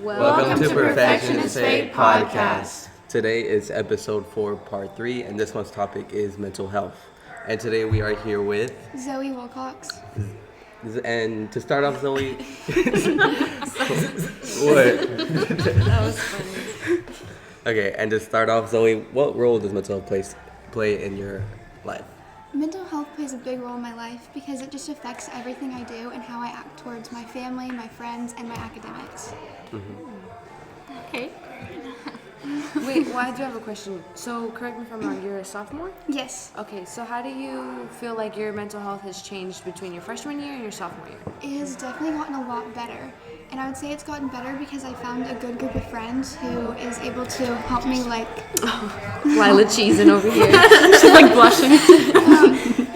Welcome to Perfectionist Fate Podcast. Today is episode 4, part 3, and this month's topic is mental health. And today we are here with Zoe Wilcox. And to start off, Zoe, what? That was funny. Okay, and to start off, Zoe, what role does mental health play in your life? Mental health plays a big role in my life because it just affects everything I do and how I act towards my family, my friends, and my academics. Mm-hmm. Okay. Wait, well, I do have a question. So, correct me if I'm wrong, you're a sophomore? Yes. Okay, so how do you feel like your mental health has changed between your freshman year and your sophomore year? It has definitely gotten a lot better. And I would say it's gotten better because I found a good group of friends who is able to help me, Lila cheesing over here. She's like blushing.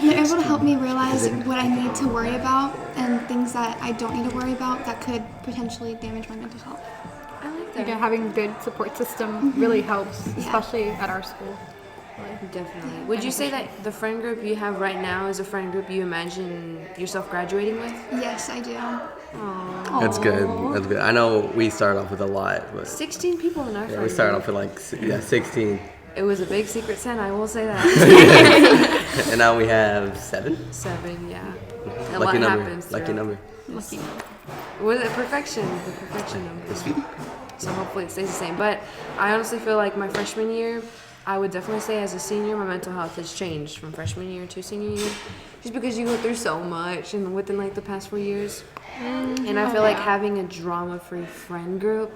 they're able to help me realize what I need to worry about and things that I don't need to worry about that could potentially damage my mental health. I like that. Yeah, having a good support system really helps, especially at our school. Definitely. Would you say that the friend group you have right now is a friend group you imagine yourself graduating with? Yes, I do. Aww. That's good. That's good. I know we started off with a lot, but 16 people in our friend we started group. off with 16. It was a big secret Santa, I will say that. And now we have 7. 7, yeah. A Lucky lot number. happens. Lucky number. Was it perfection? The perfection number. So hopefully it stays the same. But I honestly feel like my freshman year, I would definitely say as a senior, my mental health has changed from freshman year to senior year. Just because you go through so much and within like the past 4 years. And I feel like having a drama-free friend group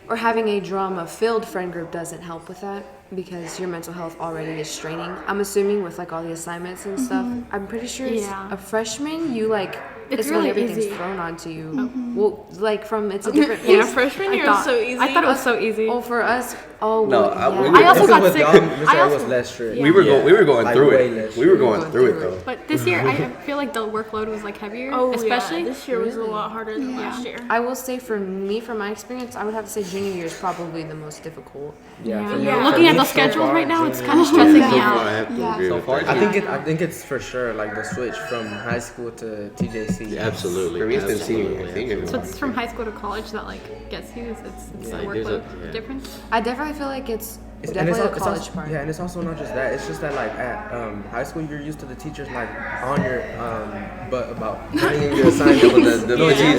or having a drama-filled friend group doesn't help with that because your mental health already is straining. I'm assuming with like all the assignments and stuff. I'm pretty sure it's a freshman, you like... It's really when everything's easy. Thrown onto you. Well, like from it's a different pace. Yeah, freshman year was so easy. I thought it was so easy. Oh, for us, oh, No, well, I also got sick. It was less strict. We were going Like, through way it. less We were strict. going through it though. But this year, I feel like the workload was like heavier, especially. This year was a lot harder than last year. I will say for me, from my experience, I would have to say junior year is probably the most difficult. Yeah. Looking at the schedules right now, it's kind of stressing me out. So far, I think it's for sure like the switch from high school to TJC. Yeah, absolutely. For me, it's been senior. So it's from high school to college that like gets you. It's the workload difference. I definitely feel like it's definitely the college part. Yeah, and it's also not just that. It's just that like at high school, you're used to the teachers like on your butt about turning in your assignments.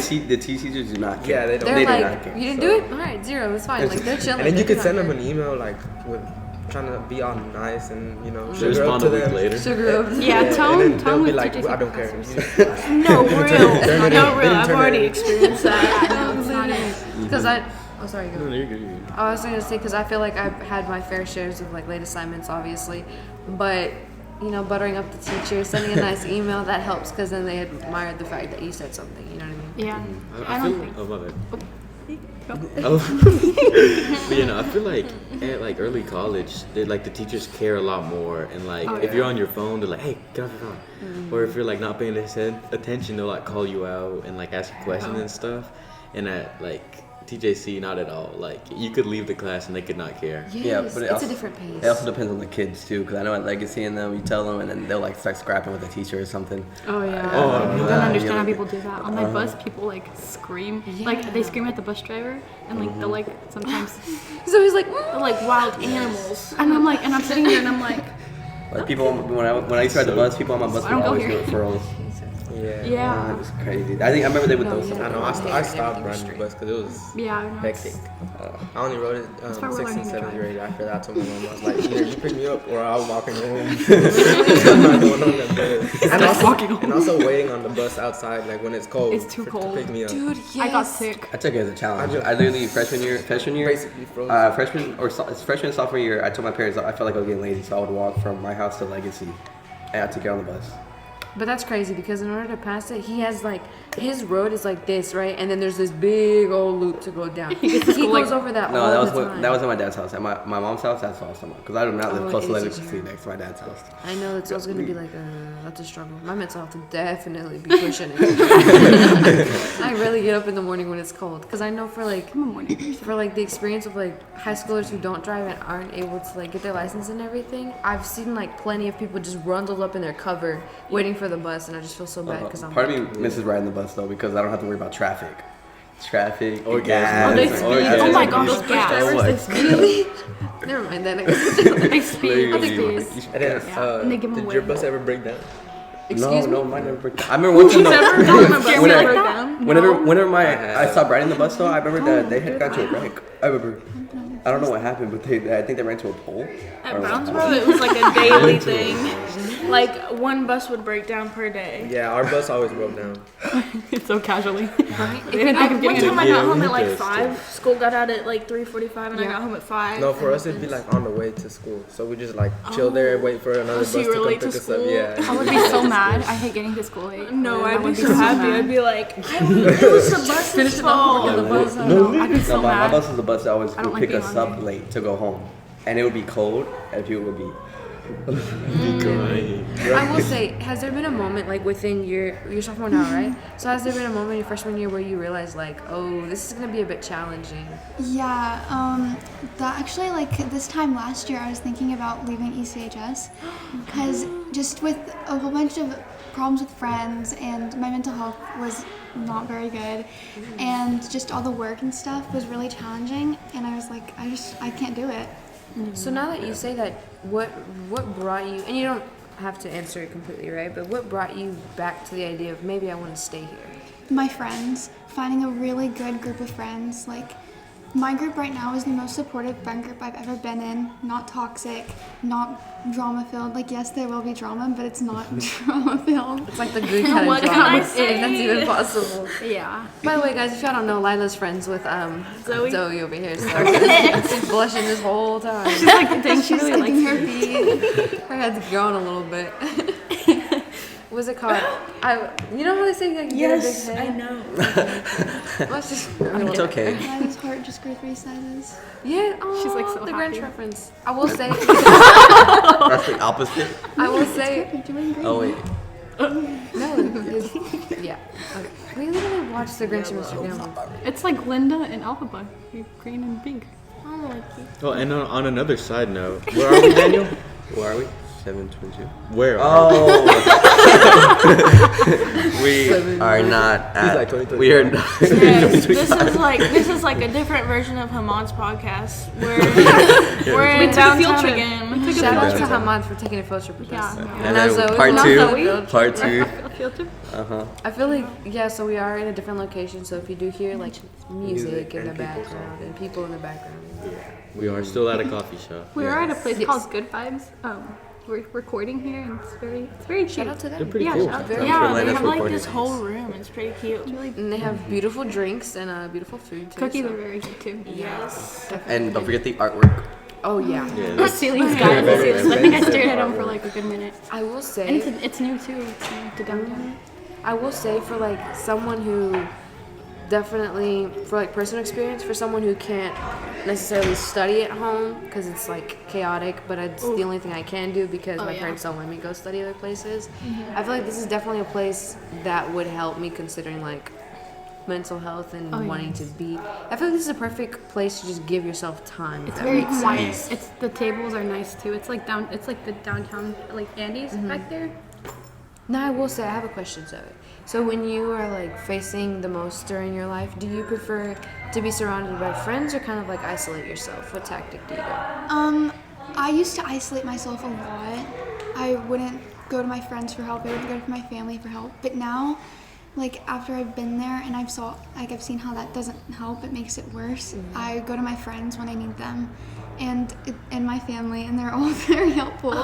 The teachers do not care. Yeah, they don't. They're They do like, not care. you didn't do it? All right, 0. It's fine. Like they're chilling. And then you They're could send not them there. an email like with trying to be all nice and They sugar up respond to a week them. later. Sugar up. Yeah, and tone then they'll be with like, TJC I don't care. professors. No, real. No, real. I've turn already it. experienced that. No, it's not it. Because oh, sorry, go. No, you're good. I was gonna say because I feel like I've had my fair shares of like late assignments, obviously, but buttering up the teacher, sending a nice email that helps because then they admired the fact that you said something. You know what I mean? Yeah. I don't feel. think- Oh, my bad. Oh. But I feel like at like early college, the teachers care a lot more, and like if you're on your phone, they're like, "Hey, get off your phone," or if you're like not paying attention, they'll like call you out and like ask you questions and stuff. And at like TJC, not at all. Like you could leave the class and they could not care. Yes, Yeah, but it's a different pace. It also depends on the kids too, because I know at Legacy and them, you tell them, and then they'll like start scrapping with the teacher or something. Oh yeah. Oh, I don't yeah. understand how people do that. On my bus, people like scream. Like they scream at the bus driver, and like they'll like sometimes. So he's like, They're like wild animals. And I'm like, and I'm sitting here, and I'm like, Like people, when I used to ride the bus, people on my bus I would don't go always here. do referrals. yeah, It was crazy. I remember they would those. I know. I stopped riding the bus because it was yeah. I know. hectic. I only rode it why we're 6th learning and to 7th drive. grade. After that, I told my mom, I was like, either you pick me up or I'll walk you home. I'm not going on that bus. And also waiting on the bus outside, like when it's cold. It's too cold. To pick me up. dude, yes. I got sick. I took it as a challenge. I literally freshman year, Basically froze. freshman and sophomore year, I told my parents I felt like I was getting lazy, so I would walk from my house to Legacy, and I took it on the bus. But that's crazy because in order to pass it, he has like his road is like this, right? And then there's this big old loop to go down. He goes over that No, all that the was time. that was at my dad's house. At my mom's house, that's all someone. Because I do not live Oh, close to it is Legacy easier. next to my dad's house. I know that's always going to be like that's a struggle. My mental health will definitely be pushing it. I really get up in the morning when it's cold because I know for like the experience of like high schoolers who don't drive and aren't able to like get their license and everything. I've seen like plenty of people just bundled up in their cover waiting for the bus, and I just feel so bad because I'm Part of me misses riding the bus though because I don't have to worry about traffic. traffic, Or gas. gas. Oh, they Or speed. gas. Oh my god, Those those gas. bus drivers, they speed. Really? Never mind that. They speed. I think Literally. they is. And then, Yeah. And they give 'em did away. your bus ever break down? Excuse me? No, mine never broke down. I remember one time Never though, gotten a bus Whenever- break down. whenever I I stopped riding the bus though, I remember that they had got to a wreck. I remember. I don't know what happened, but I think they ran to a pole. At Or- Brownsboro, it was like a daily thing. Like one bus would break down per day. Yeah, our bus always broke down. It's so casually. Right? They didn't think of One getting time I Yeah, got home at like interesting. 5. School got out at like 3:45, and I Yeah. got home at 5. No, for us it'd be like on the way to school. So we just like chill there and wait for another so bus you to were come late pick to us up. school? Yeah. I would be so mad. I hate getting to school late. No, I I'd be would so happy. mad. I'd be like, it was the bus's fault. I'd be so No, my mad. bus is the bus that always I don't would like pick us being on up there. late to go home, and it would be cold, and people would be. Crying. I will say, has there been a moment like within your sophomore now, right? So has there been a moment in your freshman year where you realized like, oh, this is gonna be a bit challenging? Yeah, that actually, like, this time last year, I was thinking about leaving ECHS because just with a whole bunch of problems with friends and my mental health was not very good and just all the work and stuff was really challenging, and I was like, I can't do it. So now that you say that, what brought you? And you don't have to answer it completely, right? But what brought you back to the idea of maybe I want to stay here? My friends, finding a really good group of friends. Like, my group right now is the most supportive friend group I've ever been in. Not toxic, not drama filled. Like, yes, there will be drama, but it's not drama filled. It's like the good kind What of can drama, I if say? that's even possible. Yeah. By the way, guys, if y'all don't know, Lila's friends with Zoe. over here. So she's blushing this whole time. She's like, dang, she She's really licking likes her me. feet. Her head's growing a little bit. What's it called? You know how they say like get a big Yes, I head? know. Let's just. It's okay. Lila's heart just grew 3 sizes. Yeah. Oh, She's, like, so the happy. Grinch reference. I will say. That's the opposite. I will say. Perfect, you're wearing green. Oh wait. No. Yeah. Okay. We literally watched the Grinch and Mr. Gamble. It's like Linda and Alphaba, green and pink. Oh, and on another side note, where are we, Daniel? Where are we? 7:22. Where are we? Oh. We are not at. like 20, we are not. Yes, this is like a different version of Hamad's podcast. We're in took a field downtown trip. again. Shout out to Hamad for taking a field trip with us. Yeah. And now then Zoe. part Now two. Zoe. Part two. A field trip? I feel like so we are in a different location. So if you do hear like music in the and people background and people in the background, We are still at a coffee shop. We are at a place Yes. called Good Vibes. We're recording here, and it's very cute. shout out to them. They're pretty Yeah, cool. shout out to Very Yeah, Letting they us have like record this it. whole room. It's pretty cute. And they have beautiful drinks and beautiful food too. Cookies so- are very good too. Yes. And don't forget the artwork. Oh yeah. Yeah, The that's ceilings, guys. The ceilings. I think I stared at them for like a good minute. I will And say. it's new too. It's new to downtown. I will say for like someone who definitely for like personal experience for someone who can't necessarily study at home because it's like chaotic, but it's the only thing I can do because my yeah. parents don't let me go study other places. I feel like this is definitely a place that would help me considering like mental health and wanting to be. I feel like this is a perfect place to just give yourself time. if It's that very makes quiet. sense. It's the tables are nice too. It's like the downtown like Andy's back there. Now I will say I have a question, Zoe. So when you are like facing the most during your life, do you prefer to be surrounded by friends or kind of like isolate yourself? What tactic do you go? I used to isolate myself a lot. I wouldn't go to my friends for help. I wouldn't go to my family for help. But now, like after I've been there and I've seen how that doesn't help. It makes it worse. I go to my friends when I need them, and my family, and they're all very helpful.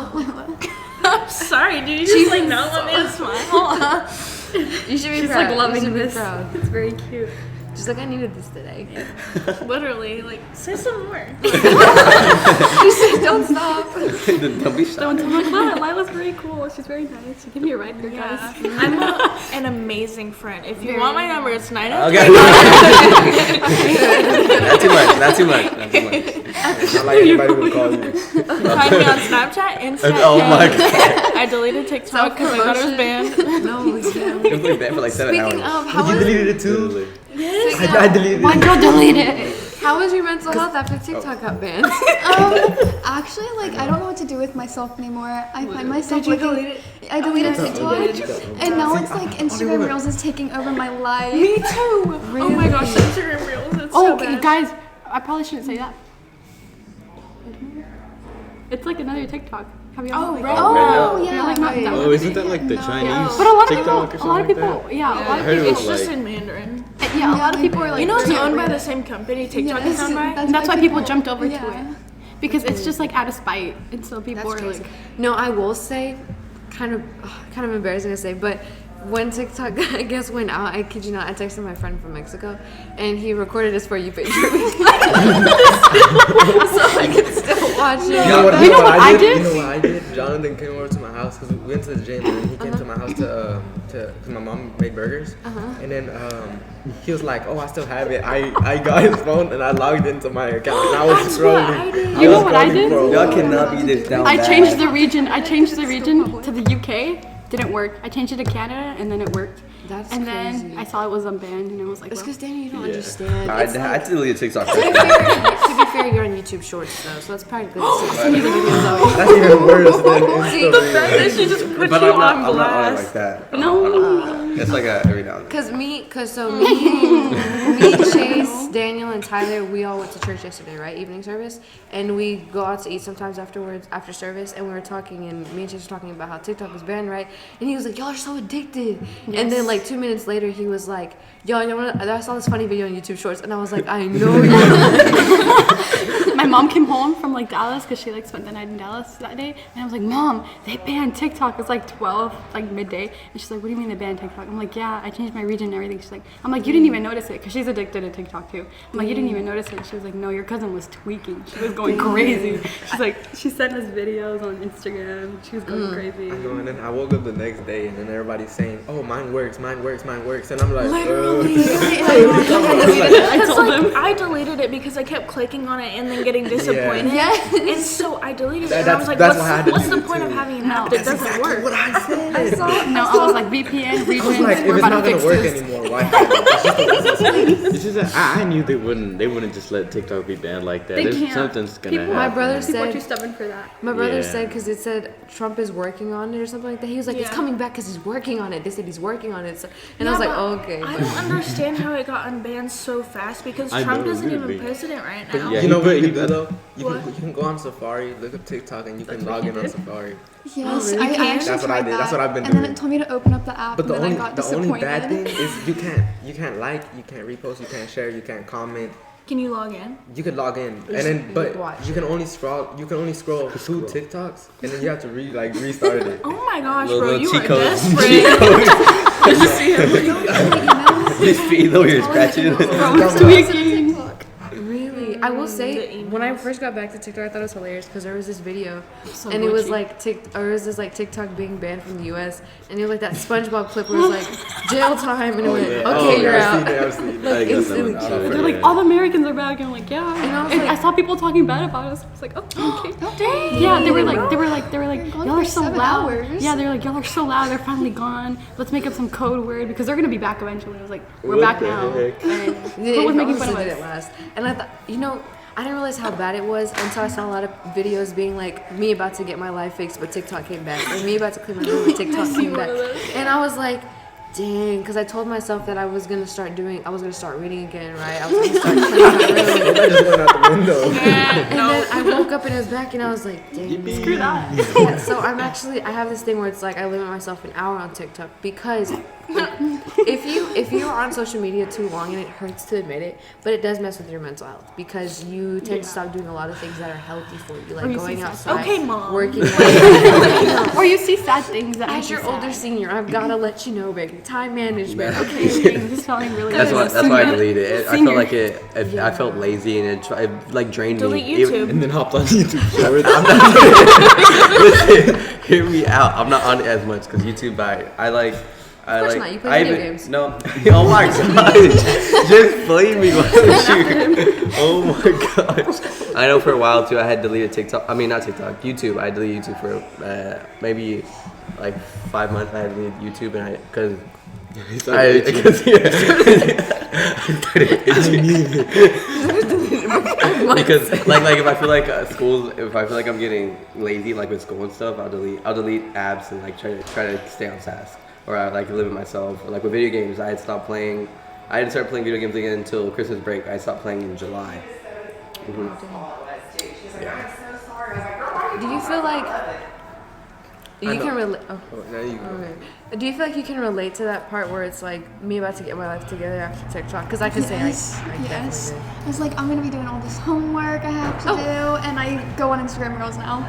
I'm sorry, dude. You just like not let me to smile. You should be She's proud. like loving you should this. Be proud. It's very cute. She's like, I needed this today. Literally, like say some more. She said, don't stop. Don't be shy. I'm like, wow, Lila's very cool. She's very nice. She gave me a ride here, Yeah. guys. I'm an amazing friend. If you want my number, it's 9. Okay. Not too much. Not too much. Not too much. Not like anybody would call you. Find me on Snapchat, Insta. Oh my and god. I deleted TikTok because I thought it was banned. No, it's It was banned for like 7 Speaking hours. of, how You was deleted it too? Literally. I deleted Why'd it. you delete it? How was your mental health after TikTok got banned? Actually, like I don't know what to do with myself anymore. I find myself Did you looking. delete it? I deleted Oh, TikTok, and now it's like Instagram Reels is taking over my life. Me too. Oh my gosh, Instagram Reels. It's so bad. guys, I probably shouldn't say that. It's like another TikTok. Have you? Oh, like, right. Oh, You're like not yeah. down Oh, with isn't that like the Chinese But a lot of TikTok people, or something like that? yeah, a lot I of heard it people, was It's just like in Mandarin. yeah, a lot of people are like. You know it's very owned by afraid the of- same company TikTok Yeah, is owned by? And that's why people jumped over Yeah. to it. Because it's just like out of spite, and so people That's are crazy. like, No, I will say, kind of embarrassing to say, but when TikTok, I guess, went out, I kid you not, I texted my friend from Mexico, and he recorded his For You page for me. So I can still watch it. You know what I did? You know what I did? Jonathan came over to my house because we went to the gym, and he came to my house to cause my mom made burgers, and then he was like, "Oh, I still have it." I got his phone and I logged into my account, and I was That's what I scrolling. did. You know was what I scrolling did? for a Y'all while. cannot be this down I bad. changed the region. To the UK. Didn't work. I changed it to Canada, and then it worked. That's and crazy. then I saw it was unbanned, and it was like, It's well, because, Danny, you don't understand. I deleted TikTok. To be fair, you're on YouTube Shorts, though, so it's practically the same. That's even worse than Insta Reels. She just put But you I'm on not on it blast. like that. no. It's like a every now and then. Me, Chase, Daniel, and Tyler, we all went to church yesterday, right? Evening service. And we go out to eat sometimes afterwards, after service. And we were talking, and me and Chase were talking about how TikTok was banned, right? And he was like, y'all are so addicted. And then, like, 2 minutes later, he was like, y'all, I saw this funny video on YouTube Shorts. And I was like, I know you. My mom came home from like Dallas because she like spent the night in Dallas that day, and I was like, Mom, they banned TikTok. It's like 12, like midday, and she's like, What do you mean they banned TikTok? I'm like, Yeah, I changed my region and everything. She's like, I'm like, You didn't even notice it because she's addicted to TikTok too. I'm like, You didn't even notice it. She was like, No, your cousin was tweaking. She was going crazy. She's like, she sent us videos on Instagram. She was going crazy. And then I woke up the next day, and then everybody's saying, "Oh, mine works, and I'm like, I told them. I deleted it because I kept clicking on it and then getting disappointed. Yes. And so I deleted it. And I was like, that's why I had to what's do the it point of too. having an app that doesn't work? What I said. No, I was like, VPN regions. I was like, if we're it's about not to gonna fix work this. anymore, why have it? It's just a business thing. It's just that I knew they wouldn't just let TikTok be banned like that. They There's can't. something's gonna People- happen. My brother People are said, too stubborn for that. My brother Yeah. said, because it said Trump is working on it or something like that. He was like, it's Yeah. coming back because he's working on it. They said he's working on it. So, and I Yeah, was like, but oh, okay. I don't understand how it got unbanned so fast because I Trump know, isn't even literally. president right now. Yeah, You know what he you can put- do though? You What? can go on Safari, look up TikTok, and you can log in on Safari. Yes, really? I actually That's what I tried did. that. That's what I've been And doing. then it told me to open up the app, But and then I got the disappointed. only bad thing is you can't like, you can't repost, you can't share, you can't comment. Can you log in? You could log in, and then but watch. you can only scroll two TikToks, and then you have to restart it. Oh my gosh, Little- bro, little you are cheat codes. desperate. Did you see him? His feet though, you're scratching. TikTok. Really? I will The say, when I emails. first got back to TikTok, I thought it was hilarious because there was this video, So and it was glitchy. like it was this like TikTok being banned from the U.S. and it was like that SpongeBob clip where it was like jail time, and it went, yeah. okay, you're I've out. seen it, I've seen it. Like I guess instantly. that one too. They're like, all the Americans are back, and I'm like, yeah. And I was And like- I saw people talking bad about us. I was like, oh, okay. Yeah, they were like, gone y'all are for so 7 loud. hours. Yeah, they were like, y'all are so loud. They're finally gone. Let's make up some code word because they're gonna be back eventually. I was like, we're What back the now. heck? And Yeah, who was it making fun of honestly us? did it last. And I thought, I didn't realize how bad it was until I saw a lot of videos being like me about to get my life fixed, but TikTok came back, or me about to clean my room, but TikTok came back. And I was like, dang, because I told myself that I was gonna start reading again, right? I was gonna start cleaning my room. I just went out the window. And then I woke up and it was back, and I was like, dang. Screw that. Yeah, so I have this thing where it's like I limit myself an hour on TikTok because if you are on social media too long, and it hurts to admit it, but it does mess with your mental health because you tend to stop doing a lot of things that are healthy for you, like you going see outside, Okay, Mom. working. Or you see sad things that As make your you sad. older senior, I've gotta let you know, baby. Time management. Okay, this is sounding really That's good. why I deleted it. I Senior. felt like I felt lazy and it like drained Delete me. YouTube. And then hopped on YouTube Shorts. Listen, hear me out. I'm not on it as much because YouTube. I course like. not. You play I video even- games. No. Oh my god. Just blame me. Why don't you? Oh my gosh. I know for a while too. I had deleted TikTok. I mean not TikTok. YouTube. I deleted YouTube for maybe like 5 months. I had deleted YouTube and because. Because like if I feel like if I feel like I'm getting lazy like with school and stuff, I'll delete apps and like try to stay on task, or I like limit myself. Or, like with video games, I didn't start playing video games again until Christmas break. I stopped playing in July. Yeah. Do you feel like you can relate? Oh. No, you go. Okay. Do you feel like you can relate to that part where it's like me about to get my life together after TikTok? Because I could say I Yes. definitely I was like, I'm gonna be doing all this homework I have to do, and I go on Instagram Reels now.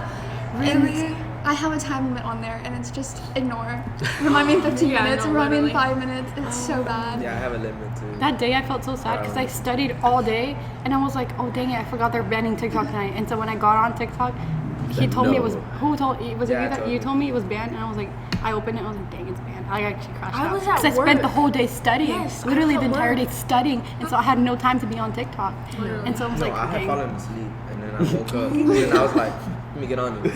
Really? And I have a time limit on there, and it's just ignore. Remind me in 15 Yeah, minutes. no, Remind me in literally. 5 minutes. It's so bad. Yeah, I have a limit too. That day I felt so sad because I studied all day and I was like, oh dang it, I forgot they're banning TikTok tonight. And so when I got on TikTok, he told me it was, who told, was it Yeah, I you that told you you. told me it was banned? And I was like, I opened it and I was like, dang, it's banned. I actually crashed I out. was at Because I spent the work. whole day studying, Yes, I literally was the at entire work. day studying. And so I had no time to be on TikTok. And so I was No, like, I had dang. fallen asleep, and then I woke up, and then I was like, let me get on it.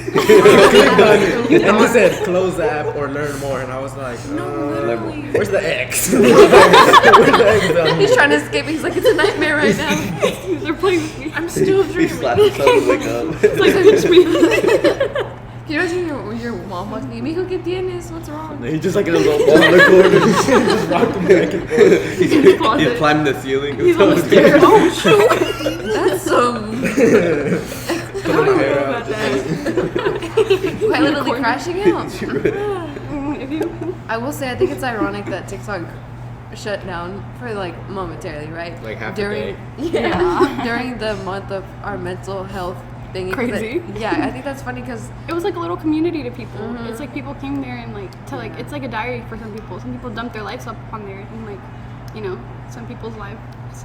And it said close the app or learn more, and I was like, where's the X? Where's the X on He's here? trying to escape. He's like, it's a nightmare right now. They're playing with me. I'm still He dreaming. slapped himself and wake up. It's like, it's me. Can you imagine your mom walking in? Mijo, ¿qué tienes? What's wrong? He just like in a little ball in the corner. Just rocking back and forth. He's climbing the ceiling. He's on the stairs. Oh, shoot. That's Pulling my hair out. quite literally crashing out. If you, I will say, I think it's ironic that TikTok shut down for like momentarily, right? Like half a during day. yeah during the month of our mental health thing. Crazy. Yeah, I think that's funny because it was like a little community to people. It's like people came there and like to like it's like a diary for some people. Some people dump their lives up on there and like, you know, some people's lives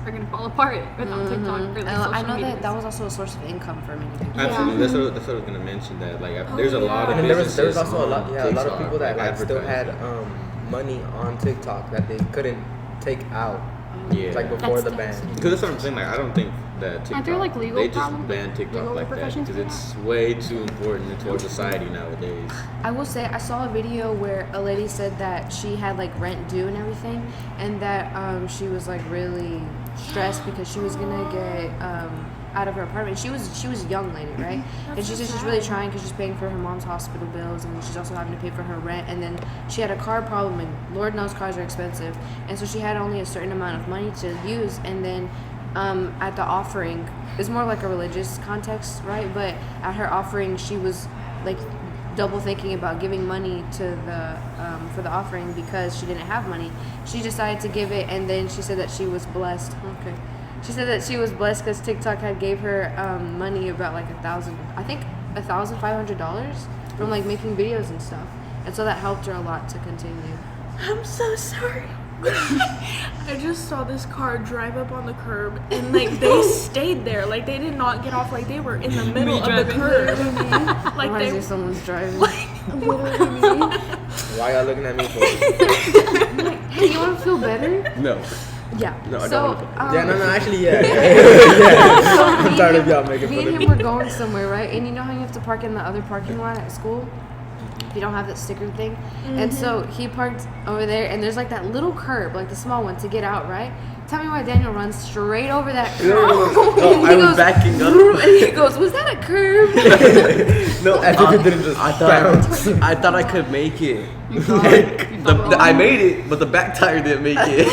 are gonna fall apart without TikTok or like social I know media. that was also a source of income for many people. Absolutely, that's what I was gonna mention. That like there's a lot of And there was businesses also a lot on a lot of TikTok, people that like still had advertising. money on TikTok that they couldn't take out Yeah. like before That's the ban. Because that's what I'm saying. Like, I don't think that TikTok. there, like, legal they just problems? ban TikTok Legal like that repercussions because for it's way too important to our society nowadays. I will say I saw a video where a lady said that she had like rent due and everything, and that she was like really stressed because she was gonna get out of her apartment. She was a young lady, right? And she said she's really trying because she's paying for her mom's hospital bills, and she's also having to pay for her rent. And then she had a car problem, and Lord knows cars are expensive, and so she had only a certain amount of money to use. And then at the offering, it's more like a religious context, right? But at her offering, she was like double thinking about giving money to the for the offering because she didn't have money. She decided to give it, and then she said that she was blessed. Okay, she said that she was blessed because TikTok had gave her money about like $1,500 from like making videos and stuff, and so that helped her a lot to continue. I'm so sorry. I just saw this car drive up on the curb and like they stayed there. Like they did not get off. Like they were in the middle of the curb. Like Reminds me they of someone's driving. Why y'all looking at me for? Hey, you want to feel better? No. Yeah. No, I so, don't wanna feel Yeah, no, actually, yeah. So I'm tired of y'all making me fun and of him me. were going somewhere, right? And you know how you have to park in the other parking lot at school? If you don't have that sticker thing. And so he parked over there, and there's like that little curb, like the small one, to get out, right? Tell me why Daniel runs straight over that curb. No, I was backing up. And he goes, was that a curb? No, I think it didn't just bounce. I thought I could make it. I made it, but the back tire didn't make it.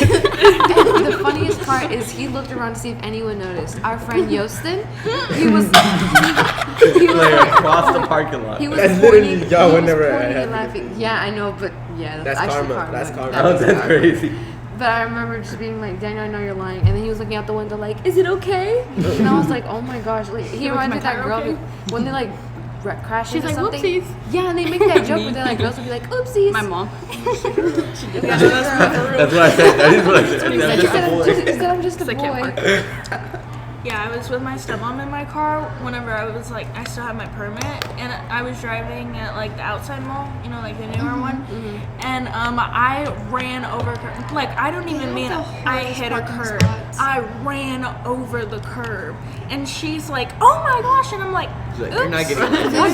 And the funniest part is he looked around to see if anyone noticed. Our friend Yostin, he was Like across the parking lot. he was That's pointing, literally y'all he would was never pointing have and laughing. Yeah, I know, but yeah, That's actually karma. That's karma. That Oh, was that's karma. crazy. But I remember just being like, Daniel, I know you're lying. And then he was looking out the window like, is it okay? And I was like, oh my gosh. Like, he reminds me of that tire girl okay? who, when they like crash She's into like, something. "Whoopsies." Yeah, and they make that joke where they're like, girls will be like, oopsies. My mom. That's what I said. That is what I said. I'm She just a boy. said I'm just a I can't boy. park. Yeah, I was with my stepmom in my car whenever I was like, I still had my permit, and I was driving at like the outside mall, you know, like the newer one, and I ran over, like I don't even mean I hit a curb, I ran over the curb, and she's like, oh my gosh, and I'm like, She's like, you're not oops.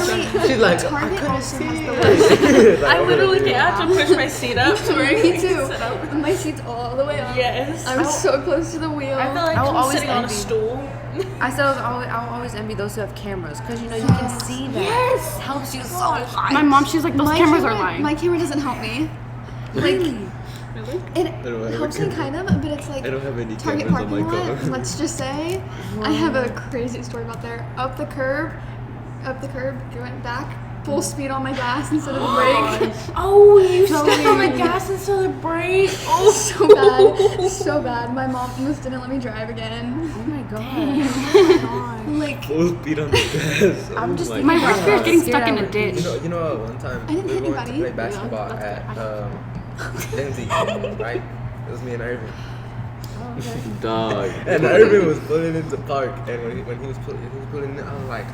getting She's like, Target also has the worst. I literally had to push my seat up to where I Me could too. sit up. My seat's all the way up. Yes. I was so close to the wheel. I feel like I will I'm always sitting on a envy. stool. I said I'll always envy those who have cameras because you know you can see that. Yes. It helps you so much. My mom, she's like, those cameras are lying. My camera doesn't help me. Like, it don't have a helps me kind of, but it's like I don't have any Target cameras on parking my lot. car. Let's just say, I have a crazy story about there. Up the curb, going back, full speed on my gas instead of the brake. Oh, you stepped on the gas instead of the brake. Oh, so bad. My mom almost didn't let me drive again. Oh my god. Like, Full speed on the gas. I'm just My worst fear is getting stuck in a ditch. You know, one time I didn't we hit were going to anybody. play basketball at Lindsay, right? It was me and Irvin. Dog. And Irvin was pulling into park, and when he was pulling in, I was like,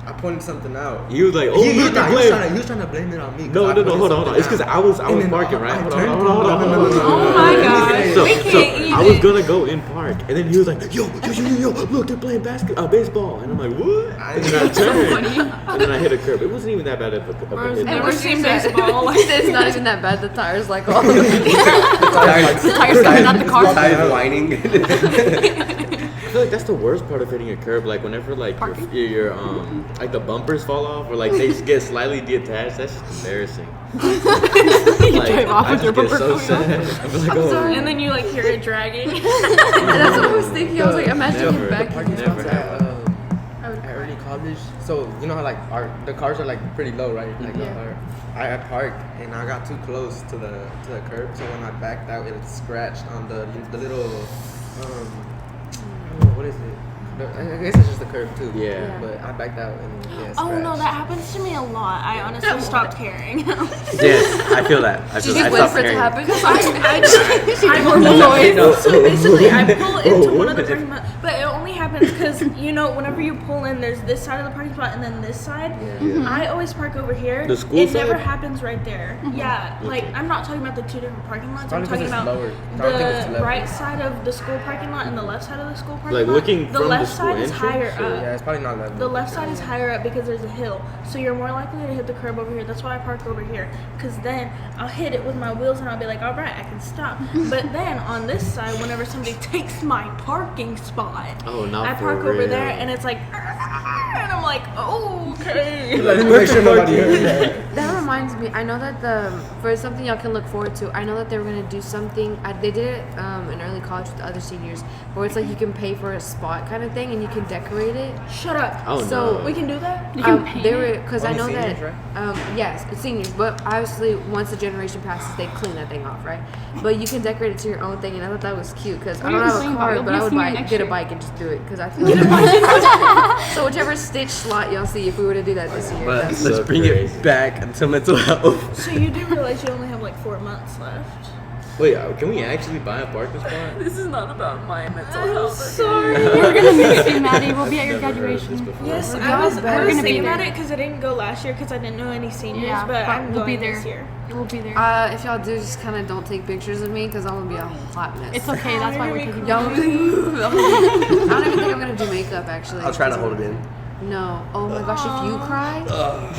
I pointed something out. He was like, oh, he look, they're was playing. trying to blame it on me. No, hold on. It's because I was parking, right? Hold on. Oh my god. So We can't eat I was it. gonna go in park, and then he was like, yo, look, they're playing baseball, and I'm like, what? And then I turned, and then I hit a curb. It wasn't even that bad of a hit. Never seen baseball. It's not even that bad. The tires like all over. The tires coming out the car. Tires whining. I feel like that's the worst part of hitting a curb. Like whenever like your like the bumpers fall off or like they just get slightly detached. That's just embarrassing. Like, drive off I with your just get bumper so falling off. sad. I'm like, oh, And then you like hear it dragging. And that's what I was thinking. I was like, imagine Never. him back. Parking Never spots at early college. So you know how like the cars are like pretty low, right? Like I parked and I got too close to the curb, so when I backed out, it scratched on the little what is it? I guess it's just the curb too. Yeah. But I backed out and yeah, Oh no, scratched. that happens to me a lot. I honestly stopped caring. Yes, I feel that. I Did feel you that. wait I for it to happen? So basically, I pull into one of the parking lots, but it only happens because whenever you pull in, there's this side of the parking spot and then this side. I always park over here. The school It side? never happens right there. Yeah, like I'm not talking about the two different parking lots. I'm Probably 'cause talking it's about lower. Probably 'cause it's the level. right side of the school parking lot and the left side of the school parking Like lot. looking the from the left school side is entrance, higher So, up. yeah, it's probably not level. The left side is higher up because there's a hill, so you're more likely to hit the curb over here. That's why I park over here, because then I'll hit it with my wheels and I'll be like, all right, I can stop. But then on this side, whenever somebody takes my parking spot, Oh, not I for park over real. there and it's like, and I'm like, oh, okay. Let me make sure nobody heard that. That reminds me. I know that for something y'all can look forward to. I know that they were gonna do something. They did it in early college with the other seniors, where it's like you can pay for a spot kind of thing, and you can decorate it. Shut up. Oh So no. We can do that? You can paint they it. were because I Only know seniors, that yes, it's seniors, but obviously once the generation passes, they clean that thing off, right? But you can decorate it to your own thing, and I thought that was cute because I What don't are you have a saying car, about but I would you'll be a senior next get a year? bike and just do it because I feel like so whichever stitch slot y'all see, if we were to do that this year, But that's let's so bring crazy. it back into mental health. So you do realize you only have like 4 months left? Wait, can we actually buy a parking spot? this is not about my mental health. Sorry. We're gonna miss you, Maddie. We'll be at your Never heard of this graduation. before. Yes, We're I was gonna thinking be about there. it because I didn't go last year because I didn't know any seniors, Yeah, but I'm we'll be going there. this year. We'll be there. If y'all do, just kind of don't take pictures of me because I'm gonna be a hot mess. It's okay. That's why we're taking Y'all, I don't even think I'm gonna do makeup actually. I'll try to hold it in. No. Oh my gosh, if you cry,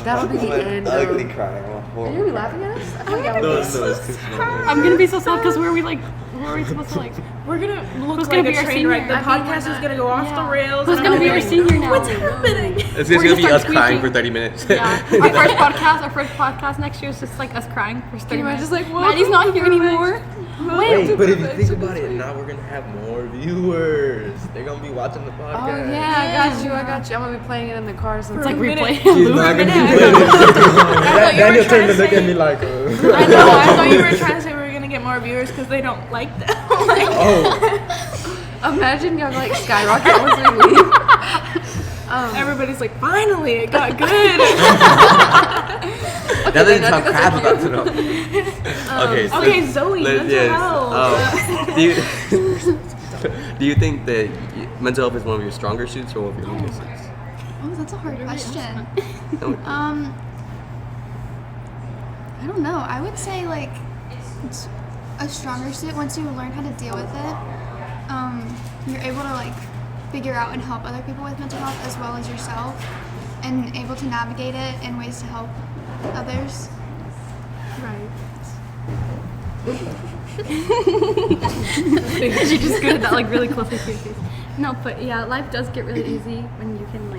that'll be the end. Ugly Of, crying. are you laughing at us? I feel like y'all No, were it's not. I'm gonna be so sad because where are we supposed to like? We're gonna look Who's like gonna a be our train senior? wreck. The I mean, podcast is gonna go off the rails. Who's and gonna I'm be our like, senior now? What's happening? It's We're just gonna be gonna us start crying squeaking. for 30 minutes. Yeah. Our first podcast next year is just like us crying for 30 you minutes. imagine, like, Maddie's not here anymore. Wait, but if you think about it, now we're gonna have more viewers. They're gonna be watching the Oh podcast. yeah, I got you. I'm gonna be playing it in the car. So It's like minute. replay. She's not gonna be playing it. Daniel turned to look at me like, I know. I thought you were trying to say we were gonna get more viewers because they don't like them. Like, oh. imagine y'all like skyrocket once we leave. everybody's like, finally, it got good. Now that you then I talk think crap that's about it. Okay, so okay, Zoe, mental do you think that mental health is one of your stronger suits or one of your weaknesses? Oh, that's a hard question. No. I don't know. I would say like it's a stronger suit once you learn how to deal with it. You're able to like figure out and help other people with mental health as well as yourself, and able to navigate it in ways to help others. Right. She just good at that, like really closely to your face. No, but yeah, life does get really easy when you can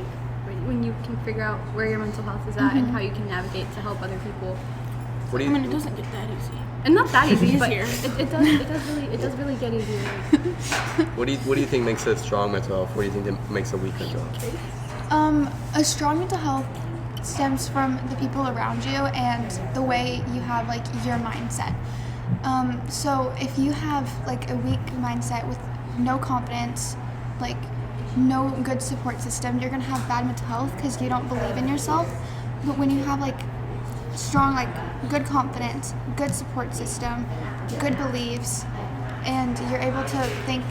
when you can figure out where your mental health is at and how you can navigate to help other people. What do I you? mean, it doesn't get that easy. And not that easy, but Easier. it does really get easier. What do you think makes a strong mental health? What do you think that makes a weak mental health? A strong mental health stems from the people around you and the way you have like your mindset. So if you have like a weak mindset with no confidence, like no good support system, you're gonna have bad mental health because you don't believe in yourself. But when you have like strong, like good confidence, good support system, good beliefs, and you're able to think,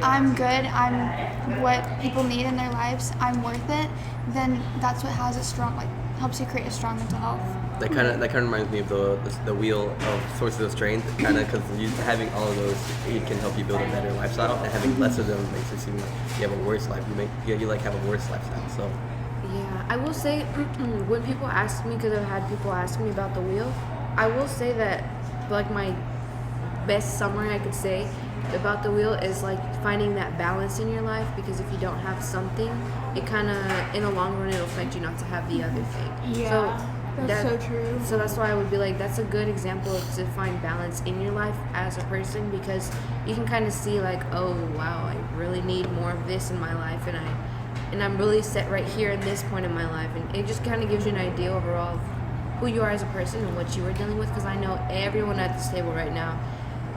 I'm good, I'm what people need in their lives, I'm worth it, then that's what has a strong, like helps you create a strong mental health. That kind of reminds me of the wheel of sources of strength, kind of, because having all of those, it can help you build a better lifestyle, and having less of them makes it seem like you have a worse life. You like have a worse lifestyle. So Yeah, I will say when people ask me, because I've had people ask me about the wheel, I will say that like my best summary I could say about the wheel is like finding that balance in your life, because if you don't have something, it kind of in the long run it'll affect you not to have the other thing. Yeah, that's so true. So that's why I would be like, that's a good example of to find balance in your life as a person, because you can kind of see like, oh wow, I really need more of this in my life, and I'm really set right here in this point in my life, and it just kind of gives you an idea overall of who you are as a person and what you are dealing with, because I know everyone at this table right now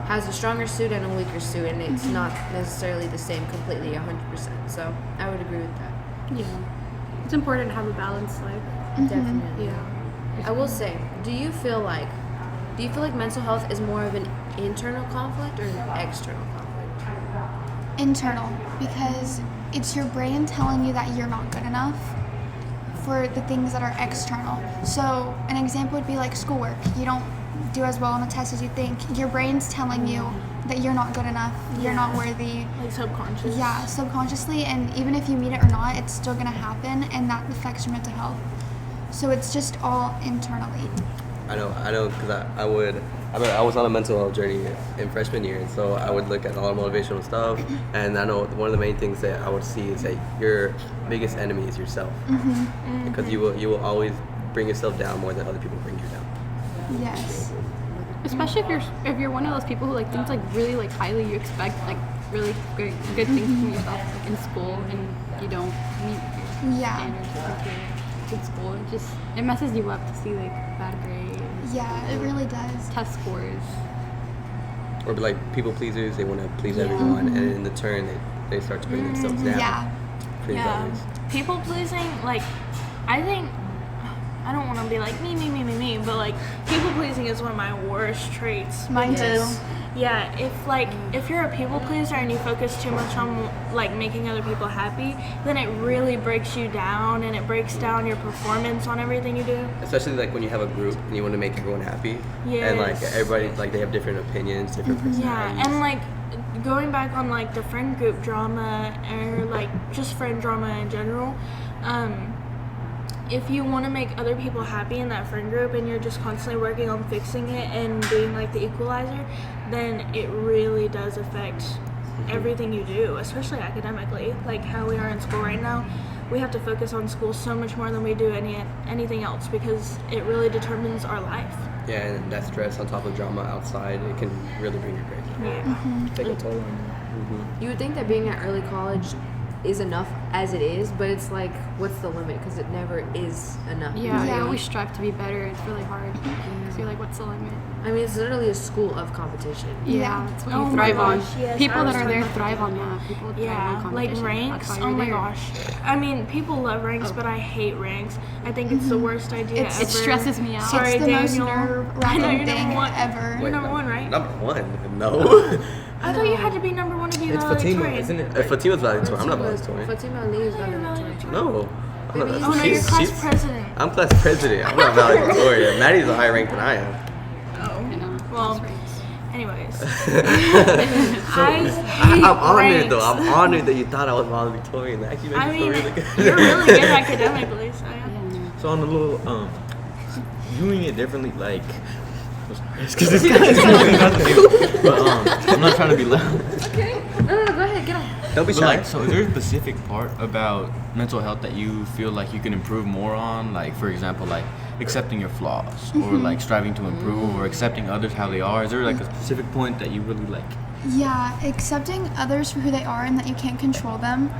has a stronger suit and a weaker suit, and it's not necessarily the same completely 100%. So I would agree with that. Yeah, it's important to have a balanced life. Definitely. Yeah. I will say, do you feel like mental health is more of an internal conflict or an external conflict? Internal, because it's your brain telling you that you're not good enough for the things that are external. So an example would be like schoolwork. You don't do as well on the test as you think. Your brain's telling you that you're not good enough, you're not worthy. Like subconscious. Yeah, subconsciously, and even if you meet it or not, it's still gonna happen, and that affects your mental health. So it's just all internally. I know, because I was on a mental health journey in freshman year, and so I would look at all the motivational stuff, and I know one of the main things that I would see is that your biggest enemy is yourself, because you will always bring yourself down more than other people bring you down. Yes. Especially if you're one of those people who like thinks like really like highly, you expect like really good things from yourself like in school, and you don't meet your standards like in school. It messes you up to see like bad grades. Yeah, it really does. Test scores. Or be like people pleasers, they want to please everyone, and in the turn they start to bring themselves down. Yeah. Please others. People pleasing, like, I think, I don't want to be like me, but like people pleasing is one of my worst traits. Mine too. Yeah, if you're a people pleaser and you focus too much on like making other people happy, then it really breaks you down, and it breaks down your performance on everything you do. Especially like when you have a group and you want to make everyone happy, Yes. and like everybody like they have different opinions, different personalities. Yeah, and like going back on like the friend group drama, or like just friend drama in general, if you want to make other people happy in that friend group and you're just constantly working on fixing it and being like the equalizer, then it really does affect everything you do, especially academically. Like how we are in school right now, we have to focus on school so much more than we do anything else, because it really determines our life. Yeah, and that stress on top of drama outside, it can really bring your grades down. Yeah. Take a toll on You would think that being at early college is enough as it is, but it's like, what's the limit? Because it never is enough. Yeah, Yeah. you always strive to be better. It's really hard. So you're like, what's the limit? I mean, it's literally a school of competition. Yeah. That's what Oh you my thrive on. gosh, yes, People I that was are talking there about thrive on that. People thrive on Yeah, like competition. ranks. That's why Oh you're my there. gosh. I mean, people love ranks, but I hate ranks. I think it's the worst idea It's- ever. It stresses me out. Sorry, It's the most Daniel. I know nerve-wracking you're thing number one. ever. You're number one, right? Number one? No. I thought you had to be number one to be It's valedictorian. Fatima, isn't it? If Fatima's valedictorian, I'm not valedictorian. Fatima Ali is You're valedictorian. No. I'm not Maybe Oh no, you're class president. I'm class president. I'm not valedictorian. Maddie's a higher rank than I am. You know, Well, that's ranks. anyways. I hate I'm honored ranks. though. I'm honored that you thought I was valedictorian. That actually makes I me feel mean, really good. you're really good academically, so yeah. So on a little, viewing it differently, like, Because it's kind of nothing new. But I'm not trying to be loud. Okay. No, go ahead. Get on. Don't be But shy. like, so is there a specific part about mental health that you feel like you can improve more on? Like, for example, like accepting your flaws, or like striving to improve, or accepting others how they are. Is there like a specific point that you really like? Yeah, accepting others for who they are and that you can't control them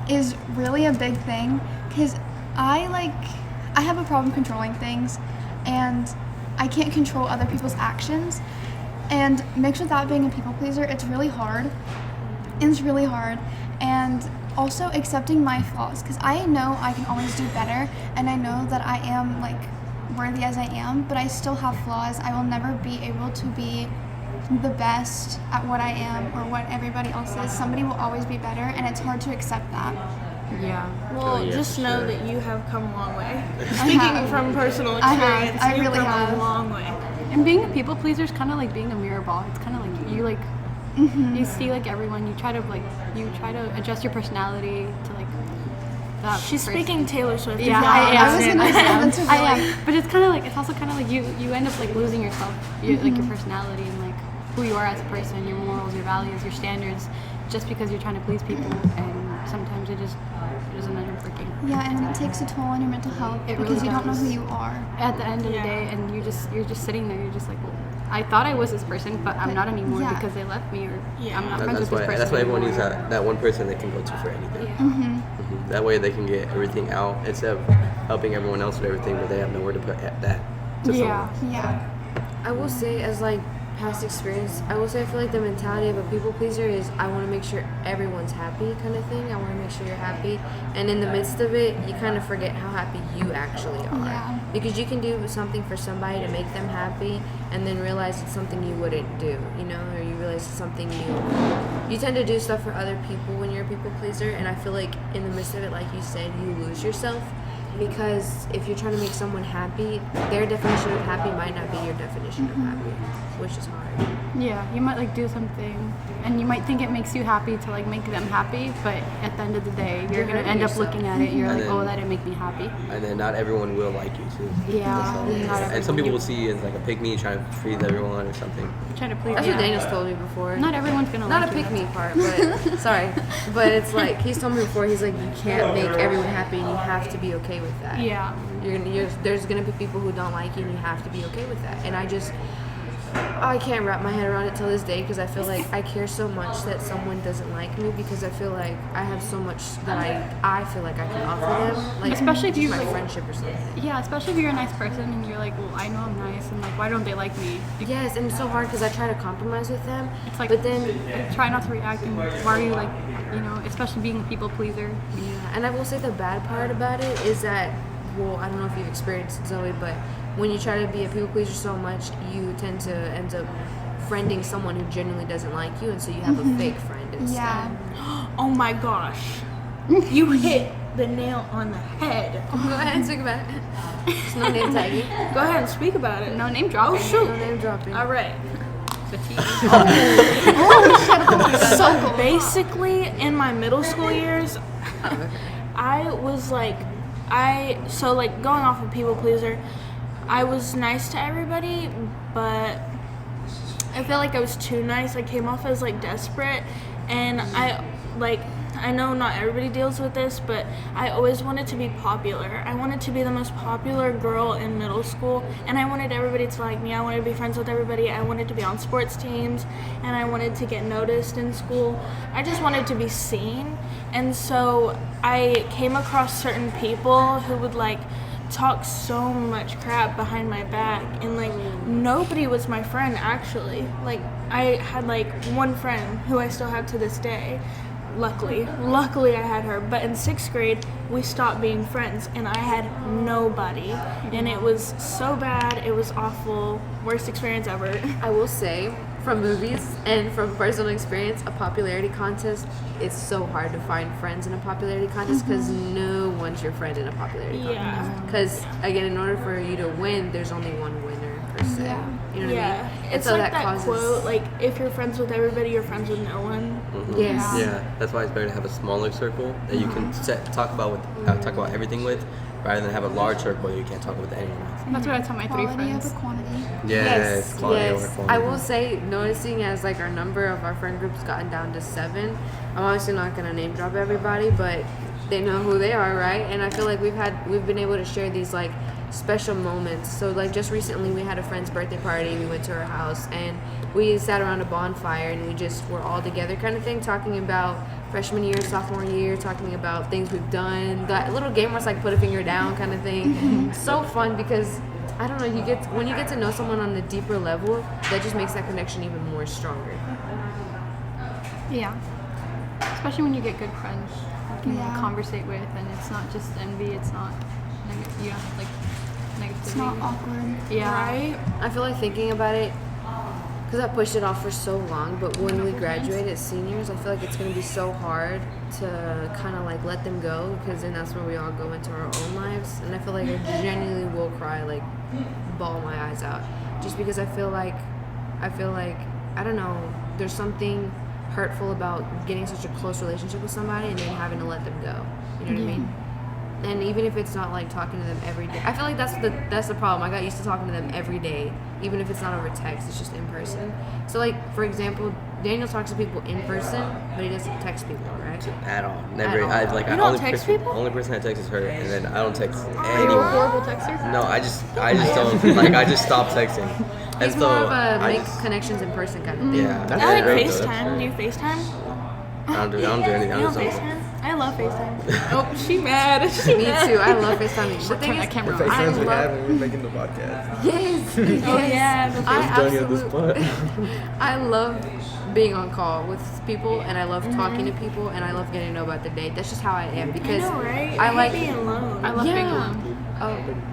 is really a big thing, because I have a problem controlling things, and I can't control other people's actions, and mixed with that being a people pleaser, it's really hard. And also accepting my flaws, because I know I can always do better, and I know that I am like worthy as I am, but I still have flaws. I will never be able to be the best at what I am or what everybody else is. Somebody will always be better, and it's hard to accept that. Yeah. Well, yeah, just for know sure. that you have come a long way. Speaking have. from personal I have. experience, I you've really come have. a long way. And being a people pleaser is kind of like being a mirror ball. It's kind of like you like you see like everyone. You try to adjust your personality to like that. She's person. speaking Taylor Swift. Yeah, If I y'all am. I was haven't- gonna say that's a I really- am. But it's kind of like, it's also kind of like you end up like losing yourself, like your personality and like who you are as a person, your morals, your values, your standards, just because you're trying to please people, and sometimes it doesn't end up working. Yeah, and it takes a toll on your mental health It because really you don't know does. who you are. At the end of the Yeah. day, and you're just sitting there, you're just like, well, I thought I was this person, but I'm not anymore Yeah. because they left me, or Yeah. I'm not friends That's with this why. person. That's why everyone needs anymore. that one person they can go to for anything. Yeah. Mhm. That way they can get everything out instead of helping everyone else with everything, but they have nowhere to put that. To Yeah. someone. Yeah. I will say, as like past experience, I will say I feel like the mentality of a people pleaser is I want to make sure everyone's happy kind of thing. I want to make sure you're happy, and in the midst of it, you kind of forget how happy you actually are. Yeah. Because you can do something for somebody to make them happy, and then realize it's something you wouldn't do, you know, or you realize it's something you tend to do stuff for other people when you're a people pleaser, and I feel like in the midst of it, like you said, you lose yourself. Because if you're trying to make someone happy, their definition of happy might not be your definition of happy, which is hard. Yeah, you might like do something, and you might think it makes you happy to like make them happy, but at the end of the day, you're gonna hurting end up yourself. looking at it. You're And like, then- oh, that didn't make me happy. And then not everyone will like you too. Yeah, That's all. not And some everyone. people will see you as like a pick me trying to please everyone or something. Trying to please. That's yeah. what Daniel's told me before. Not everyone's gonna Not like a you. pick me part, but sorry. But it's like he's told me before. He's like, you can't make everyone happy, and you have to be okay with that. Yeah. There's gonna be people who don't like you, and you have to be okay with that. And I can't wrap my head around it till this day because I feel like I care so much that someone doesn't like me because I feel like I have so much that I feel like I can offer them, like Especially if just you, my like- friendship or something. Yeah, especially if you're a nice person and you're like, well, I know I'm nice, and like, why don't they like me? Yes, and it's so hard because I try to compromise with them. It's like, but then I try not to react, and why are you like, you know, especially being a people pleaser. yeah, and I will say the bad part about it is that, well, I don't know if you've experienced it, Zoe, but when you try to be a people pleaser so much, you tend to end up friending someone who genuinely doesn't like you, and so you have a fake friend instead. Yeah. Oh my gosh. You hit the nail on the head. Go ahead and speak about it. It's no name tagging. Go ahead and speak about it. No name dropping. Oh, shoot. No name dropping. All right. The tea. So basically, in my middle school years, I was like, going off of people pleaser, I was nice to everybody, but I feel like I was too nice. I came off as like desperate, and I know not everybody deals with this, but I always wanted to be popular. I wanted to be the most popular girl in middle school, and I wanted everybody to like me. I wanted to be friends with everybody. I wanted to be on sports teams, and I wanted to get noticed in school. I just wanted to be seen, and so I came across certain people who would like talk so much crap behind my back, and like nobody was my friend actually. Like I had like one friend who I still have to this day. Luckily I had her, but in 6th grade we stopped being friends and I had nobody, and it was so bad. It was awful. Worst experience ever. I will say, from movies and from personal experience, a popularity contest, it's so hard to find friends in a popularity contest because no one's your friend in a popularity Yeah. contest. Because, again, in order for you to win, there's only one winner, per se. Yeah. You know what I Yeah, mean? And it's so like that causes... quote, like if you're friends with everybody, you're friends with no one. Yes. Yeah, that's why it's better to have a smaller circle that you can talk about everything with, rather than have a large circle you can't talk with anyone else. That's what I tell my 3 Quality friends. over quantity. Yes, quality over quantity. I will say, noticing as like our number of our friend group's gotten down to 7. I'm obviously not gonna name drop everybody, but they know who they are, right? And I feel like we've been able to share these like special moments. So like just recently we had a friend's birthday party. We went to her house and we sat around a bonfire and we just were all together kind of thing, talking about freshman year, sophomore year, talking about things we've done. That little game where it's like put a finger down kind of thing. So fun because I don't know, when you get to know someone on a deeper level, that just makes that connection even more stronger. Yeah. Especially when you get good friends you can Yeah. conversate with, and it's not just envy, it's not you know, like negativity. It's not awkward. Yeah. Right? I feel like thinking about it, because I pushed it off for so long, but when we graduate as seniors, I feel like it's going to be so hard to kind of like let them go, because then that's when we all go into our own lives. And I feel like I genuinely will cry, like bawl my eyes out, just because I feel like, I don't know, there's something hurtful about getting such a close relationship with somebody and then having to let them go. You know what I mean? And even if it's not like talking to them every day, I feel like that's the problem. I got used to talking to them every day, even if it's not over text, it's just in person. So like, for example, Daniel talks to people in person, but he doesn't text people, right? At all. Never. At all. I don't only text person, people? Only person I text is her, and then I don't text Are you a anyone. horrible texter? No, I just don't like. I just stopped texting. And He's so more of a I make just- connections in person kind of thing. Yeah, That's I like great, though. FaceTime. Do you FaceTime? I don't do anything. You I don't just don't. FaceTime? I love FaceTime. Oh, she mad. She Me mad. too. I love FaceTiming. The thing Turn is, that camera The on. I FaceTimes we love- had when we were making the podcast. yes, Oh yeah. the I Johnny on the absolutely. spot. I love being on call with people, and I love talking to people, and I love getting to know about their day. That's just how I am I because know, right? I hate like. being alone. I love being Yeah. alone. Oh.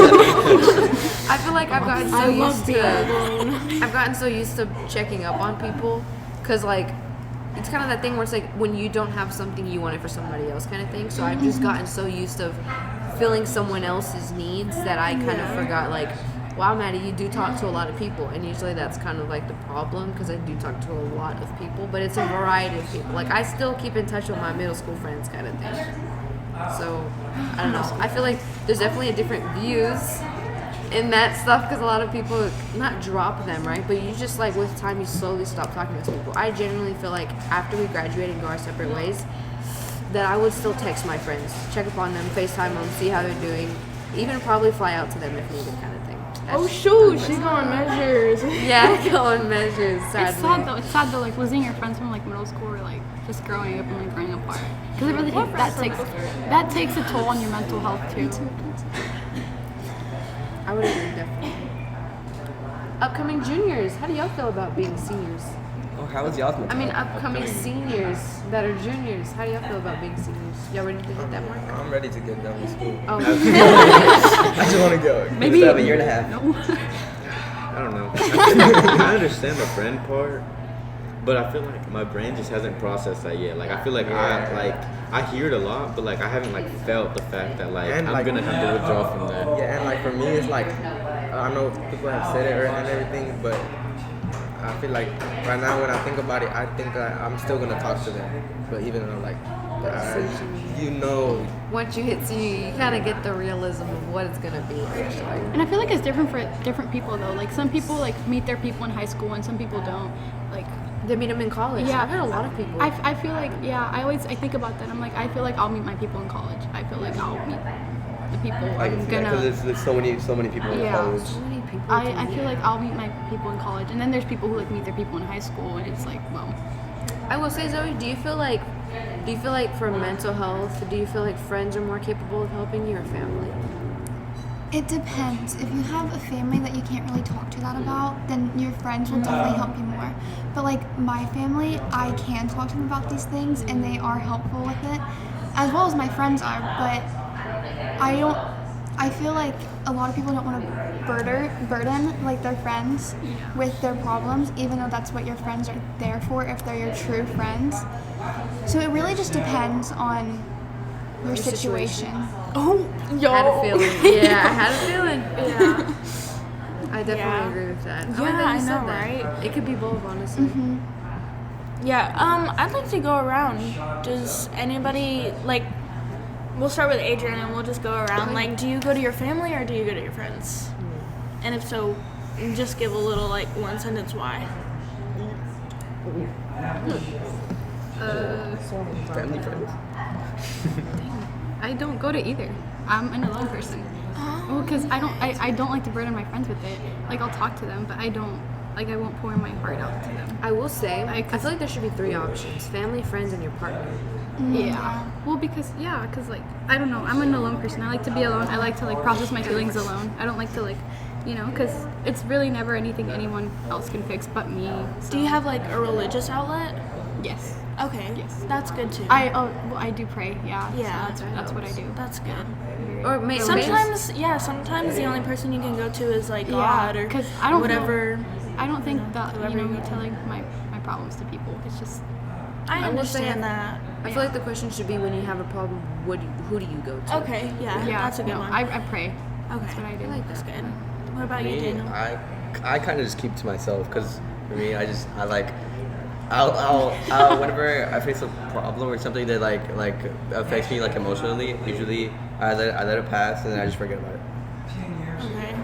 I feel like I've gotten so used to. I've gotten so used to checking up on people, cause like, it's kind of that thing where it's like when you don't have something you want it for somebody else kind of thing. So I've just gotten so used to filling someone else's needs that I kind of forgot like, wow, Maddie, you do talk to a lot of people, and usually that's kind of like the problem because I do talk to a lot of people, but it's a variety of people. Like I still keep in touch with my middle school friends kind of thing. So I don't know. I feel like there's definitely a different views in that stuff because a lot of people not drop them, right? But you just like with time you slowly stop talking to those people. I genuinely feel like after we graduate and go our separate ways, that I would still text my friends, check up on them, FaceTime them, see how they're doing, even probably fly out to them if needed, kind of thing. Oh shoot, she's going measures. Yeah, going measures. It's Sadly. sad though. It's sad though. Like losing your friends from like middle school or like just growing up and like growing apart. Because it really that takes a toll on your mental health too. I would agree, definitely. Upcoming juniors, how do y'all feel about being seniors? Oh, how was y'all's? I mean, upcoming seniors that are juniors. How do y'all feel about being seniors? Y'all ready to hit that mark? I'm ready to get done with school. Oh, I just want to go. Maybe still have a year and a half. No. I don't know. I understand the friend part, but I feel like my brain just hasn't processed that yet. Like I feel like I hear it a lot, but like I haven't like felt the fact that like And, I'm like- gonna have to withdraw from that. Yeah, and like for me, it's like I know people have said it and everything, but I feel like right now when I think about it, I think I'm still gonna talk to them. But even though like, you know, once you hit senior, you kind of get the realism of what it's gonna be. Actually. And I feel like it's different for different people though. Like some people like meet their people in high school and some people don't. Like They meet them in college. Yeah. I've had a lot of people. I feel like I think about that. I'm like I feel like I'll meet my people in college. I feel like I'll meet the people I can I'm see that gonna. because there's so many people in Yeah. college. so many people. I feel like I'll meet my people in college, and then there's people who like meet their people in high school, and it's like, well, I will say, Zoe, do you feel like for mental health, do you feel like friends are more capable of helping you or family? It depends. If you have a family that you can't really talk to that about, then your friends will definitely help you more. But like my family, I can talk to them about these things and they are helpful with it, as well as my friends are, but I feel like a lot of people don't want to burden like their friends with their problems, even though that's what your friends are there for if they're your true friends. So it really just depends on your situation. Oh, yo. I had a feeling. Yeah, I had a feeling. Yeah. I definitely Yeah. agree with that. Yeah, like that you I said know, that. right? It could be both, honestly. Yeah, I'd like to go around. Does anybody, like, we'll start with Adrian and we'll just go around. Like, do you go to your family or do you go to your friends? And if so, just give a little, like, one sentence why. Family, friends. I don't go to either. I'm an alone person. Well, because I don't like to burden my friends with it. Like, I'll talk to them, but I won't pour my heart out to them. I will say, I feel like there should be 3 options: family, friends, and your partner. Yeah. Well, because like, I don't know. I'm an alone person. I like to be alone. I like to, like, process my feelings alone. I don't like to, like, because it's really never anything anyone else can fix but me. So. Do you have, like, a religious outlet? Yes. Okay. Yes. That's good too. I do pray. Yeah. Yeah. So that's what I do. That's good. Or Sometimes the only person you can go to is, like, God or 'cause I don't whatever. I don't think that telling my problems to people. It's just. I understand that. I feel like the question should be, when you have a problem, who do you go to? Okay, yeah, that's a good one. I pray. Okay. That's what I do. I like this good. What about you, Me, Daniel? I kind of just keep to myself because for me, I'll whenever I face a problem or something that like affects me like emotionally, usually I let it pass and then I just forget about it.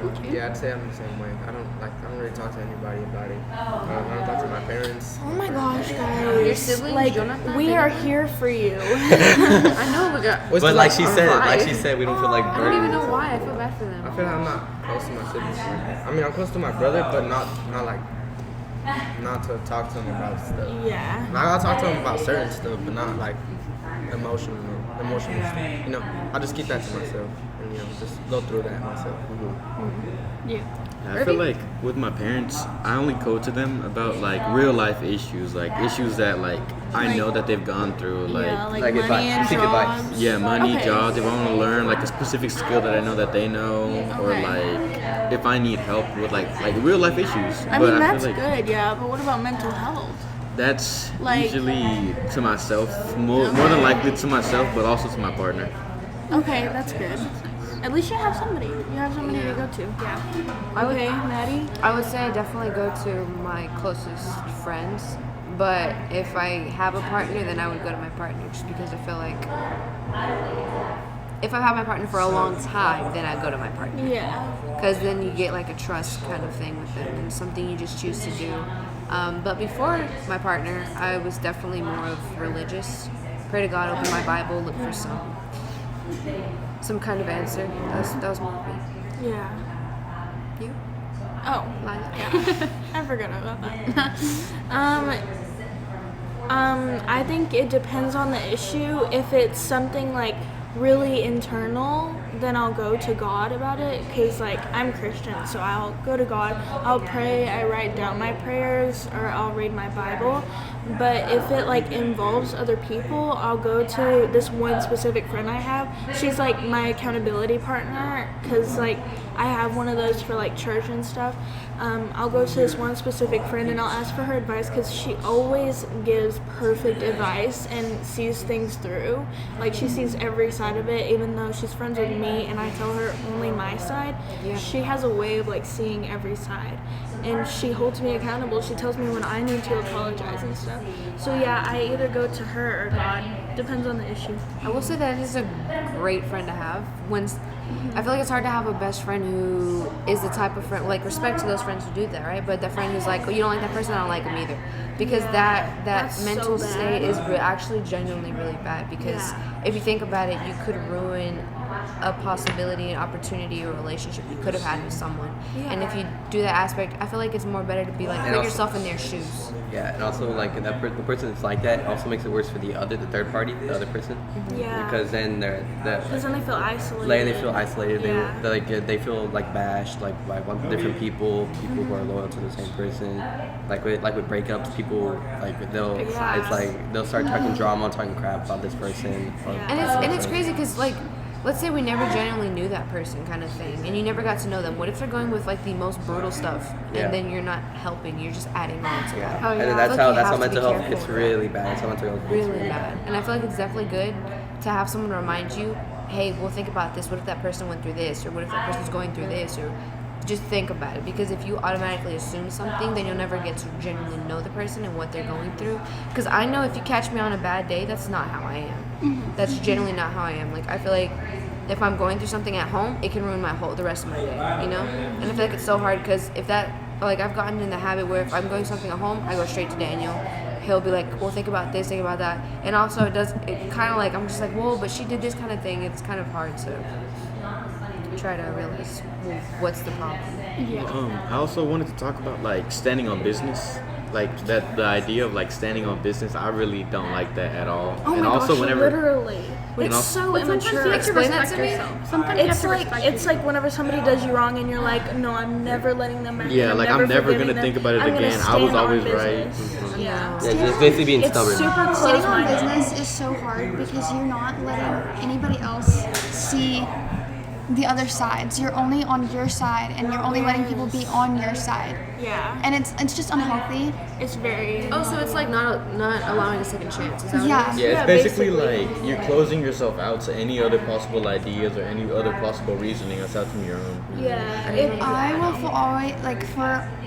Okay. Yeah, I'd say I'm the same way. I don't really talk to anybody about it. I don't talk to my parents. Oh my gosh, guys. Your siblings, like, Jonathan, we are here for you. I know, but But like she said, we don't feel like I don't even burdened. know why. I feel bad for them. I feel like I'm not close to my siblings. I mean, I'm close to my brother, but not to talk to him about stuff. Yeah. I'll talk to him about certain stuff, but not like emotional stuff. I'll just keep that to myself and just go through that myself. Yeah. I feel like with my parents, I only go to them about like real life issues, like issues that like I know that they've gone through, like like money advice. and Seek advice. jobs. yeah, money, Okay. jobs. If I want to learn like a specific skill that I know that they know, or Okay. like if I need help with like real life issues. I But mean, feel that's like good, yeah, but what about mental health? That's Like- usually to myself, more than likely to myself, but also to my partner. Okay, that's good. At least you have somebody. You have somebody to go to. Yeah. Okay, Maddie? I would say I definitely go to my closest friends, but if I have a partner, then I would go to my partner, just because I feel like if I've had my partner for a long time, then I go to my partner. Yeah. Because then you get like a trust kind of thing with them, and something you just choose to do. But before my partner, I was definitely more of religious. Pray to God, open my Bible, look for some kind of answer. That was more of me. Yeah. You? Oh. Lila? Yeah. I forgot about that. I think it depends on the issue. If it's something like really internal, then I'll go to God about it, because like I'm Christian, so I'll go to God, I'll pray, I write down my prayers, or I'll read my Bible. But if it like involves other people, I'll go to this one specific friend I have. She's like my accountability partner, because like I have one of those for like church and stuff. I'll go to this one specific friend and I'll ask for her advice, because she always gives perfect advice and sees things through. Like she sees every side of it, even though she's friends with me and I tell her only my side. Yeah. She has a way of like seeing every side, and she holds me accountable. She tells me when I need to apologize and stuff. So yeah, I either go to her or God. Depends on the issue. I will say that is a great friend to have. I feel like it's hard to have a best friend who is the type of friend, like, respect to those friends who do that, right? But the friend who's like, oh, you don't like that person, I don't like him either. Because that That's mental so bad. state is actually genuinely really bad. Because if you think about it, you could ruin a possibility, an opportunity, or a relationship you could have had with someone. Yeah. And if you do that aspect, I feel like it's more better to be like, And put also- yourself in their shoes. Yeah, and also like the person that's like that also makes it worse for the third party, the other person, Yeah. because then Because then they feel isolated. they feel isolated. Yeah. They feel like bashed, like by different people who are loyal to the same person. Like with breakups, people like they'll start talking drama, talking crap about this person. And it's crazy because, like, let's say we never genuinely knew that person, kind of thing, and you never got to know them. What if they're going with like the most brutal stuff, Yeah. and then you're not helping? You're just adding on to that. Oh, And yeah. then I that's feel like you how have to mental be health careful gets with that. really bad. That's how mental health gets Really bad. And I feel like it's definitely good to have someone remind you, hey, well, think about this. What if that person went through this, or what if that person's going through this, or just think about it, because if you automatically assume something, then you'll never get to genuinely know the person and what they're going through. Because I know if you catch me on a bad day, that's not how I am. That's generally not how I am. Like, I feel like if I'm going through something at home, it can ruin the rest of my day, you know? And I feel like it's so hard, because if that, like, I've gotten in the habit where if I'm going something at home, I go straight to Daniel. He'll be like, well, think about this, think about that. And also it kind of like, I'm just like, whoa, but she did this kind of thing. It's kind of hard to try to realize, well, what's the problem. I also wanted to talk about like standing on business. Like the idea of like standing on business, I really don't like that at all. Oh and my also gosh, literally. It's so immature. Explain that to me. Sometimes It's like whenever somebody does you wrong and you're like, no, I'm never letting them back. Yeah, like I'm never gonna forgiving think them. about it I'm gonna again. I was stand on always right. business. Yeah. Yeah, just basically being It's stubborn. super Standing on close-minded. business is so hard because you're not letting anybody else see the other sides. You're only on your side, and you're only letting people be on your side. Yeah. And it's just unhealthy. It's very. Oh, so it's like not allowing a second chance. Is that what Yeah. it is? Yeah, Yeah, it's basically basically. like you're closing yourself out to any other possible ideas or any other possible reasoning aside from your own. Yeah. I will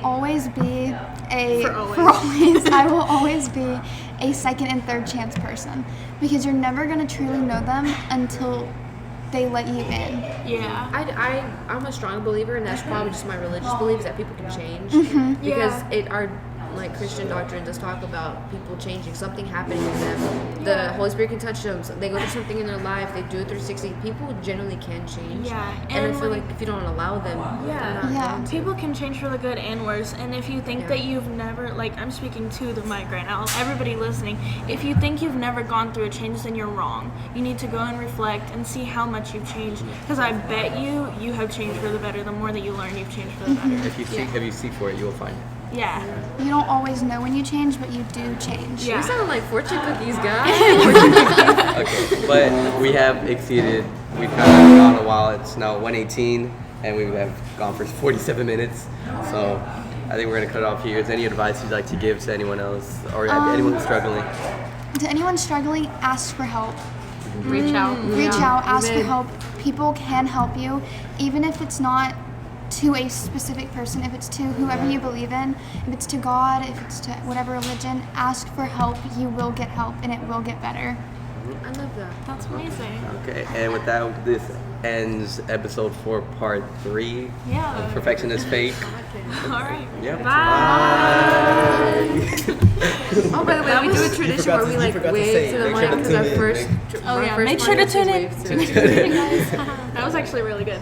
always be a For always. I will always be a second and third chance person, because you're never gonna truly know them until they let you in. Yeah. I'm a strong believer, and that's probably just my religious beliefs, that people can change. Because our like Christian doctrine does talk about people changing, something happening to them. The Holy Spirit can touch them. So they go through something in their life. They do it 360. People generally can change. Yeah, And I and, feel like- like if you don't allow them, they're not Yeah. going to. People can change for the good and worse, and if you think Yeah. that you've never, like, I'm speaking to the mic right now, everybody listening, if you think you've never gone through a change, then you're wrong. You need to go and reflect and see how much you've changed, because I bet you have changed for the better. The more that you learn, you've changed for the better. If you seek for it, you will find it. Yeah. You don't always know when you change, but you do change. Yeah. You sound like fortune cookies, guys. Okay, but we have exceeded. We've kind of gone a while. It's now 1:18, and we have gone for 47 minutes. So I think we're gonna cut it off here. Is there any advice you'd like to give to anyone else, or anyone who's struggling? To anyone struggling, ask for help. Reach out. Reach out, ask for Amen. help. People can help you, even if it's not to a specific person, if it's to whoever you believe in, if it's to God, if it's to whatever religion, ask for help. You will get help, and it will get better. I love that. That's amazing. Okay, and with that, this ends episode 4, part 3. Yeah. Perfection is fake. All right. Yep. Bye. Oh, by the way, we do a tradition forgot where to- we you like forgot to wave say, to the make sure mic to because our tune in. first. Oh, yeah, make sure to tune in. That was actually really good.